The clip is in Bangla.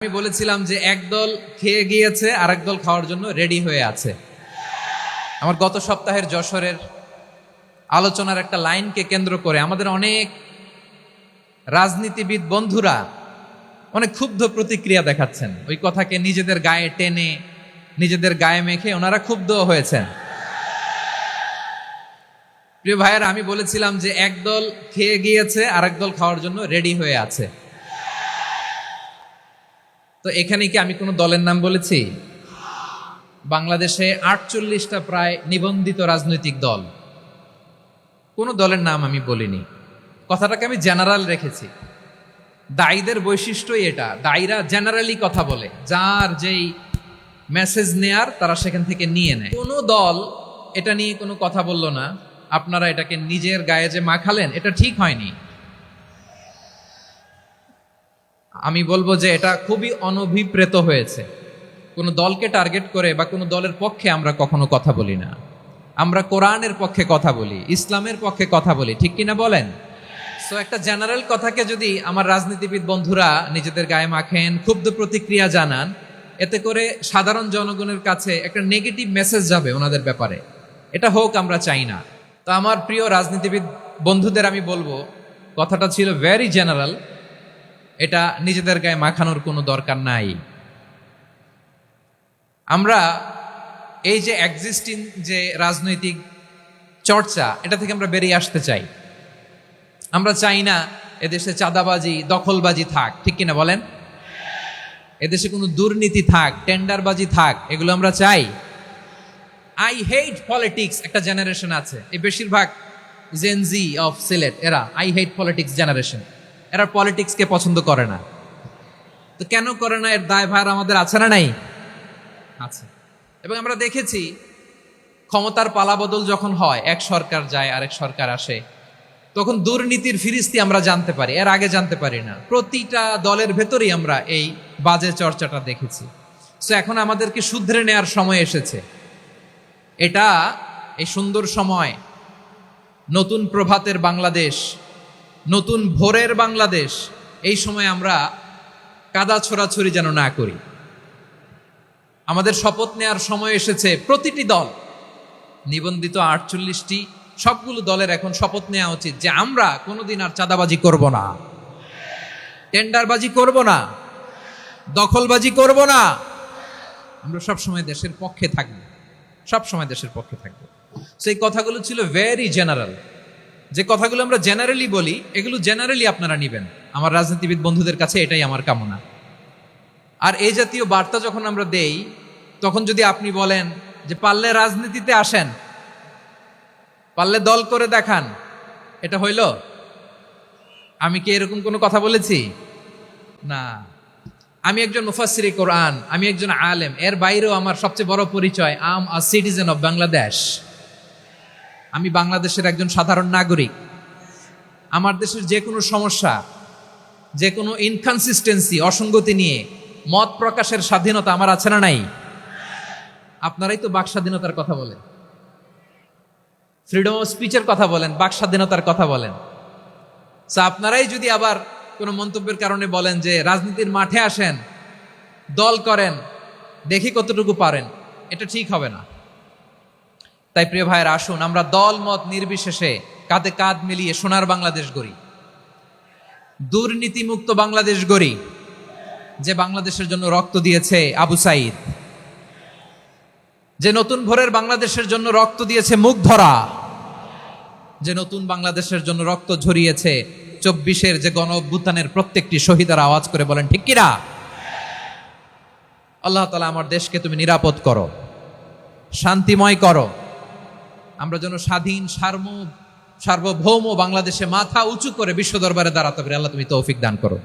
আমি বলেছিলাম যে একদল খেয়ে গিয়েছে আরেক দল খাওয়ার জন্য রেডি হয়ে আছে। আমার গত সপ্তাহের যশোরের আলোচনার একটা লাইনকে কেন্দ্র করে আমাদের অনেক রাজনীতিবিদ বন্ধুরা অনেক ক্ষুব্ধ প্রতিক্রিয়া দেখাচ্ছেন। ওই কথাকে নিজেদের গায়ে টেনে নিজেদের গায়ে মেখে ওনারা ক্ষুব্ধ হয়েছেন। প্রিয় ভাইয়েরা, আমি বলেছিলাম যে একদল খেয়ে গিয়েছে আরেক দল খাওয়ার জন্য রেডি হয়ে আছে। তো এখানে কি আমি কোনো দলের নাম বলেছি? বাংলাদেশে 48টা প্রায় নিবন্ধিত রাজনৈতিক দল, কোনো দলের নাম আমি বলিনি। কথাটাকে আমি জেনারেল রেখেছি। দায়ীদের বৈশিষ্ট্যই এটা, দায়ীরা জেনারেলি কথা বলে, যার যেই মেসেজ নেয়ার তারা সেখান থেকে নিয়ে নেয়। কোনো দল এটা নিয়ে কোনো কথা বলল না। আপনারা এটাকে নিজের গায়ে যে মাখালেন, এটা ঠিক হয়নি। আমি বলবো যে এটা খুবই অনভিপ্রেত হয়েছে। কোনো দলকে টার্গেট করে বা কোনো দলের পক্ষে আমরা কখনো কথা বলি না। আমরা কোরআনের পক্ষে কথা বলি, ইসলামের পক্ষে কথা বলি, ঠিক কিনা বলেন? সো একটা জেনারেল কথাকে যদি আমার রাজনীতিবিদ বন্ধুরা নিজেদের গায়ে মাখেন, ক্ষুব্ধ প্রতিক্রিয়া জানান, এতে করে সাধারণ জনগণের কাছে একটা নেগেটিভ মেসেজ যাবে ওনাদের ব্যাপারে। এটা হোক আমরা চাই না। তো আমার প্রিয় রাজনীতিবিদ বন্ধুদের আমি বলবো, কথাটা ছিল ভেরি জেনারেল, এটা নিজেদের গায়ে মাখানোর কোনো দরকার নাই। আমরা এই যে এক্সিস্টিং যে রাজনৈতিক চর্চা, এটা থেকে আমরা বেরিয়ে আসতে চাই। আমরা চাই না এদেশে চাঁদাবাজি, দখলবাজি থাক, ঠিক কিনা বলেন? এদেশে কোনো দুর্নীতি থাক, টেন্ডারবাজি থাক, এগুলো আমরা চাই। আই হেট পলিটিক্স একটা জেনারেশন আছে, এই বেশিরভাগ জেনজি অফ সিলেট, এরা আই হেট পলিটিক্স জেনারেশন। এরা পলিটিক্সকে পছন্দ করে না। তো কেন করে না, এর দায়ভার আমাদের আছে না নাই? আছে। এবং আমরা দেখেছি ক্ষমতার পালাবদল যখন হয়, এক সরকার যায় আরেক সরকার আসে, তখন দুর্নীতির ফিরিস্তি আমরা জানতে পারি, এর আগে জানতে পারি না। প্রতিটা দলের ভেতরেই আমরা এই বাজে চর্চাটা দেখেছি। সো এখন আমাদেরকে শুধরে নেয়ার সময় এসেছে। এটা এই সুন্দর সময়, নতুন প্রভাতের বাংলাদেশ, নতুন ভোরের বাংলাদেশ, এই সময় আমরা কাদা ছোড়াছুড়ি যেন না করি। আমাদের শপথ নেয়ার সময় এসেছে। প্রতিটি দল, নিবন্ধিত 48টি, সবগুলো দলের এখন শপথ নেওয়া উচিত যে আমরা কোনোদিন আর চাঁদাবাজি করব না, টেন্ডারবাজি করব না, দখলবাজি করব না। আমরা সবসময় দেশের পক্ষে থাকব, সবসময় দেশের পক্ষে থাকব। সেই কথাগুলো ছিল ভেরি জেনারেল। যে কথাগুলো আমরা জেনারেলি বলি, এগুলো জেনারেলি আপনারা নিবেন। আমার রাজনীতিবিদ বন্ধুদের কাছে এটাই আমার কামনা। আর এই জাতীয় বার্তা যখন আমরা দেই, তখন যদি আপনি বলেন যে পারলে রাজনীতিতে আসেন, পারলে দল করে দেখান, এটা হইল? আমি কি এরকম কোনো কথা বলেছি? না। আমি একজন মুফাসসিরে কোরআন, আমি একজন আলেম, এর বাইরেও আমার সবচেয়ে বড় পরিচয় আম আ সিটিজেন অফ বাংলাদেশ। আমি বাংলাদেশের একজন সাধারণ নাগরিক। আমার দেশের যে কোনো সমস্যা, যে কোনো ইনকনসিস্টেন্সি, অসঙ্গতি নিয়ে মত প্রকাশের স্বাধীনতা আমার আছে না নাই? আপনারাই তো বাক স্বাধীনতার কথা বলেন, ফ্রিডম অফ স্পিচের কথা বলেন, বাক স্বাধীনতার কথা বলেন। আপনারাই যদি আবার কোনো মন্তব্যের কারণে বলেন যে রাজনীতির মাঠে আসেন, দল করেন, দেখি কতটুকু পারেন, এটা ঠিক হবে না। তাই প্রিয় ভাইয়ের, আসুন আমরা দল মত নির্বিশেষে কাঁধে কাঁধ মিলিয়ে সোনার বাংলাদেশ গড়ি, দুর্নীতিমুক্ত বাংলাদেশ গড়ি। যে বাংলাদেশের জন্য রক্ত দিয়েছে আবু সাইদ, যে নতুন ভোরের বাংলাদেশের জন্য রক্ত দিয়েছে মুগ্ধরা, যে নতুন বাংলাদেশের জন্য রক্ত ঝরিয়েছে 24-এর যে গণ অভ্যুত্থানের প্রত্যেকটি শহীদারা আওয়াজ করে বলেন ঠিক কিনা? আল্লাহ তাআলা আমার দেশকে তুমি নিরাপদ করো, শান্তিময় করো। আমরা যেন স্বাধীন সার্বভৌম বাংলাদেশে মাথা উঁচু করে বিশ্ব দরবারে দাঁড়াতে পারি। আল্লাহ তুমি তৌফিক দান করো।